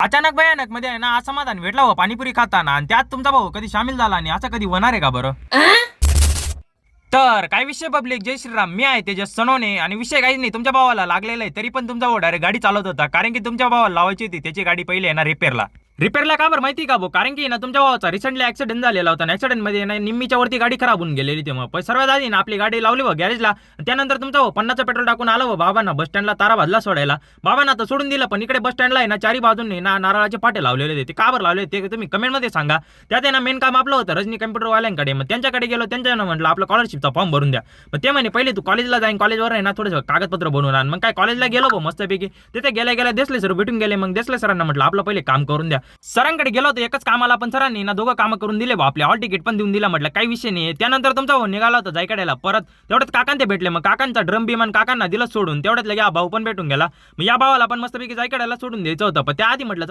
अचानक भयानक मध्ये आहे ना असमाधान भेटला हो पाणीपुरी खाताना, आणि त्यात तुमचा भाऊ कधी सामील झाला आणि असं कधी होणार आहे का बरं? तर काय विषय पब्लिक, जय श्रीराम. मी आहे तेजस सनोने आणि विषय काहीच नाही, तुमच्या भावाला लागलेला आहे तरी पण तुमचा भाऊ डायरेक्ट गाडी चालवत होता, कारण की तुमच्या भावाला लावायची होती त्याची गाडी पहिले आहे ना रिपेअरला का बरं माहिती का भाऊ? कारण की ना तुमच्या भावाचा रिसेंटली ऍक्सिडेंट झालेला होता, ऍक्सिडेंट मध्ये ना निम्मीच्या वरती गाडी खराब होऊन गेलेली. तेव्हा पण सर्वात आधी ना आपली गाडी लावली व गॅरेजला, त्यानंतर तुमचा भाऊ 50चं पेट्रोल टाकून आलं व बाबांना बस स्टँडला ताराबादला सोडायला. बाबांना तर सोडून दिलं, पण इकडे बस स्टँडला आहे ना चारी बाजूंनी ना नारळाचे पाटे लावलेले होते. ते का बरं लावले ते तुम्ही कमेंट मध्ये सांगा. त्यात आहे ना मेन काम आपलं होतं रजनी कम्प्युटरवाल्यांकडे. मग त्यांच्याकडे गेलो, त्यांच्यानं म्हटलं आपलं स्कॉलरशिपचा फॉर्म भरून द्या. मग ते म्हणे पहिले तू कॉलेजला जाईन, कॉलेजवर आहे ना थोडंसं कागदपत्र बनवून आण. मग काय कॉलेजला गेलो भाऊ मस्तपैकी. तिथे गेल्या गेल्या देसले सर भेटून गेले. मग देसले सरांना म्हटलं आपलं पहिले काम करून द्या. सरांकडे गेलो होतो एकच कामाला, पण सरांनी ना दोघं कामं करून दिले. आपले हॉल तिकीट पण देऊन दिला. म्हटलं काही विषय नाही. त्यानंतर तुमचा भाऊ निघाला होता जायकड्याला. परत तेवढ्यात काकां ते भेटले. मग काकांचा ड्रम बिमान काकांना दिलं सोडून. तेवढ्यात लगे भाऊ पण भेटून गेला. मग या भावाला पण मस्तपैकी जायकड्याला सोडून द्यायचं होतं. पण त्याआधी म्हटलं